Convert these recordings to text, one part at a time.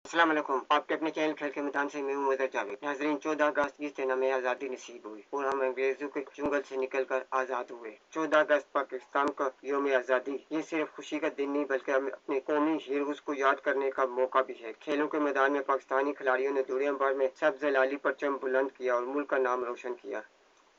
अस्सलाम वालेकुम। आपके अपने चैनल खेल के मैदान से मैं हूं मदर जावेद। नाजरीन, 14 अगस्त जिस दिन हमें आज़ादी नसीब हुई और हम अंग्रेजों के चुंगल से निकलकर आज़ाद हुए। 14 अगस्त पाकिस्तान का यौम आज़ादी ये सिर्फ खुशी का दिन नहीं बल्कि हमें अपने कौमी हीरोज़ को याद करने का मौका भी है। खेलों के मैदान में पाकिस्तानी खिलाड़ियों ने दुनिया भर में सब्ज़ लाली परचम बुलंद किया और मुल्क का नाम रोशन किया।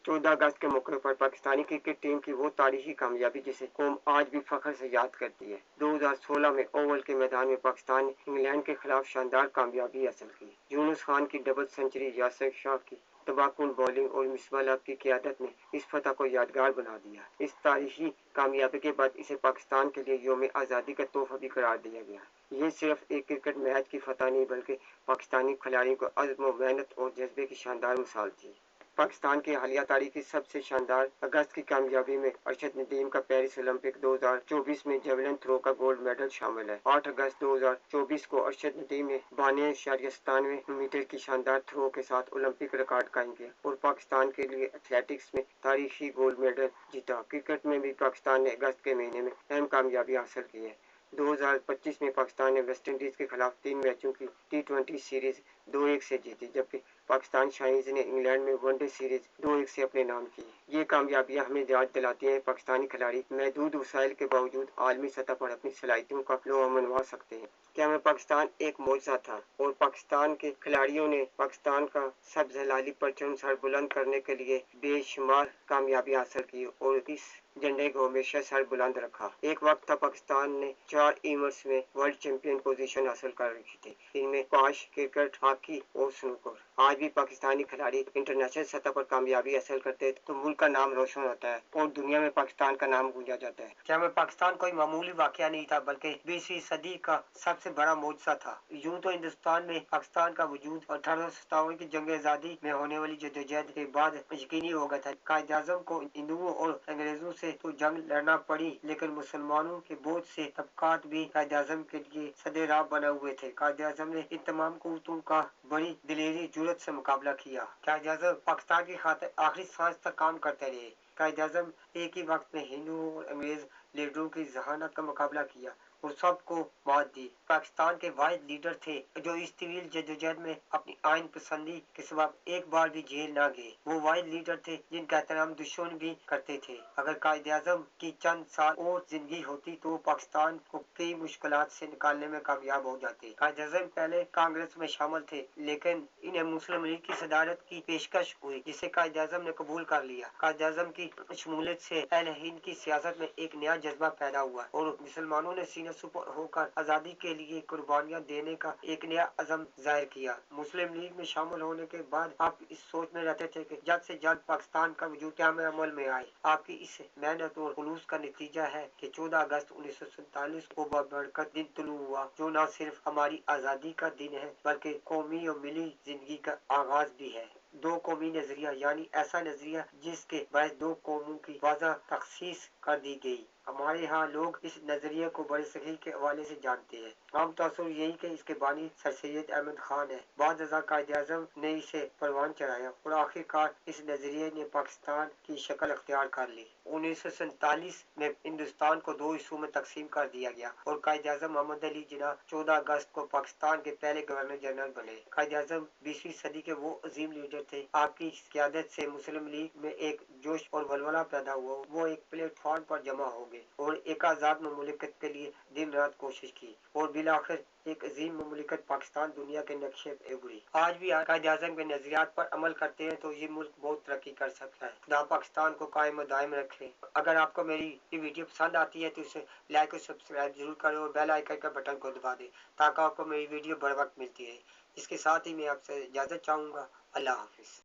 14 अगस्त के मौके पर पाकिस्तानी क्रिकेट टीम की वो तारीखी कामयाबी जिसे कौम आज भी फख्र से याद करती है। 2016 में ओवल के मैदान में पाकिस्तान ने इंग्लैंड के खिलाफ शानदार कामयाबी हासिल की। यूनुस खान की डबल सेंचुरी, यासिर शाह की तबाहकुन बॉलिंग और मिसबाह अल हक की क़यादत ने इस फतह को यादगार बना दिया। इस तारीखी कामयाबी के बाद इसे पाकिस्तान के लिए यौम आज़ादी का तोहफा भी करार दिया गया। ये सिर्फ एक क्रिकेट मैच की फतह नहीं बल्कि पाकिस्तानी खिलाड़ियों को अज़्म व मेहनत और जज्बे की शानदार मिसाल थी। पाकिस्तान की हालिया तारीख की सबसे शानदार अगस्त की कामयाबी में अरशद नदीम का पेरिस ओलंपिक 2024 में जेवलिन थ्रो का गोल्ड मेडल शामिल है। 8 अगस्त 2024 को अरशद नदीम ने 92.97 मीटर की शानदार थ्रो के साथ ओलंपिक रिकॉर्ड कायम किया और पाकिस्तान के लिए एथलेटिक्स में तारीखी गोल्ड मेडल जीता। क्रिकेट में भी पाकिस्तान ने अगस्त के महीने में अहम कामयाबी हासिल की है। 2025 में पाकिस्तान ने वेस्टइंडीज के खिलाफ 3 मैचों की T20 सीरीज 2-1 से जीती, जबकि पाकिस्तान शाहीज ने इंग्लैंड में वनडे सीरीज 2-1 से अपने नाम की। ये कामयाबियां हमें याद दिलाती हैं पाकिस्तानी खिलाड़ी महदूद वसाइल के बावजूद आलमी सतह पर अपनी सलाहियतों का लोहा मनवा सकते हैं। क्या में पाकिस्तान एक मौजज़ा था और पाकिस्तान के खिलाड़ियों ने पाकिस्तान का सब्ज़ लाली परचम सर बुलंद करने के लिए बेशुमार कामयाबी हासिल की और इस झंडे को हमेशा सर बुलंद रखा। एक वक्त था पाकिस्तान ने 4 इवेंट्स में वर्ल्ड चैंपियन पोजीशन हासिल कर रखी थी, इनमें स्क्वाश, क्रिकेट, हॉकी और स्नूकर। आज भी पाकिस्तानी खिलाड़ी इंटरनेशनल सतह पर कामयाबी हासिल करते हैं तो मुल्क का नाम रोशन होता है और दुनिया में पाकिस्तान का नाम गूंजा जाता है। क्या में पाकिस्तान कोई मामूली वाकया नहीं था बल्कि 20वीं सदी का सबसे बड़ा मौजज़ा था। यूं तो हिंदुस्तान में पाकिस्तान का वजूद 1857 की जंग आज़ादी में होने वाली जद्दोजहद के बाद यकीनी हो गया था। कायद-ए-आज़म को हिंदुओं और अंग्रेजों से तो जंग लड़ना पड़ी, लेकिन मुसलमानों के बहुत से तबकात भी कायद-ए-आज़म के लिए सदे राह बने हुए थे। कायद-ए-आज़म ने इन तमाम कुव्वतों का बड़ी दिलेरी जुर्रत से मुकाबला किया। कायद-ए-आज़म पाकिस्तान की खातिर आखिरी सांस तक काम करते रहे। कायद-ए-आज़म एक ही वक्त में हिंदुओं और अंग्रेज लीडरों की जहानत का मुकाबला किया और सबको मात दी। पाकिस्तान के वाहिद लीडर थे जो इस तवील जद्दोजहद में अपनी आइन पसंदी के सबब एक बार भी जेल ना गए। वो वाहिद लीडर थे जिनका एहतराम दुश्मन भी करते थे। अगर कायद-ए-आज़म की चंद साल और जिंदगी होती तो पाकिस्तान को कई मुश्किलात से निकालने में कामयाब हो जाते। कायद-ए-आज़म पहले कांग्रेस में शामिल थे, लेकिन इन्हें मुस्लिम लीग की सदारत की पेशकश हुई, जिसे कायद-ए-आज़म ने कबूल कर लिया। कायद-ए-आज़म की शमूलियत से अहले हिंद की सियासत में एक नया जज्बा पैदा हुआ और मुसलमानों ने सीने सुपर होकर आज़ादी के लिए कुर्बानियां देने का एक नया अज़म जाहिर किया। मुस्लिम लीग में शामिल होने के बाद आप इस सोच में रहते थे कि जल्द से जल्द पाकिस्तान का वजूद क़याम अमल में आए। आपकी इस मेहनत और खुलूस का नतीजा है कि 14 अगस्त 1947 को बाबरकत दिन तुलू हुआ, जो न सिर्फ हमारी आज़ादी का दिन है बल्कि कौमी और मिली जिंदगी का आगाज भी है। दो कौमी नजरिया यानी ऐसा नजरिया जिसके बायस दो कौमों की वाज़ा तखसीस कर दी गई। हमारे यहाँ लोग इस नजरिए को बड़े सही के हवाले से जानते हैं। आम तौर यही कि इसके बानी सर सैयद अहमद खान है। बाद कायद-ए-आज़म ने इसे परवान चढ़ाया और आखिरकार इस नजरिए ने पाकिस्तान की शक्ल अख्तियार कर ली। 1947 में हिंदुस्तान को दो हिस्सों में तकसीम कर दिया गया और कायद-ए-आज़म मोहम्मद अली जिन्ना 14 अगस्त को पाकिस्तान के पहले गवर्नर जनरल बने। कायद-ए-आज़म 20वीं सदी के वो अजीम लीडर थे। आपकी क़यादत से मुस्लिम लीग में एक जोश और वलवला पैदा हुआ। वो एक प्लेटफॉर्म पर जमा हो गए और एक आज़ाद ममलिकत के लिए दिन रात कोशिश की और बिलाखिर एक अजीम ममलिकत पाकिस्तान दुनिया के नक्शे पे उभरी। आज भी कायद-ए-आज़म के नजरियात पर अमल करते हैं तो ये मुल्क बहुत तरक्की कर सकता है। खुदा पाकिस्तान को कायम व दायम रखे। अगर आपको मेरी ये वीडियो पसंद आती है तो इसे लाइक और सब्सक्राइब जरूर करें और बेल आइकन का बटन को दबा दें ताकि आपको मेरी वीडियो बर वक्त मिलती है। इसके साथ ही मैं आपसे इजाज़त चाहूँगा। अल्लाह हाफिज़।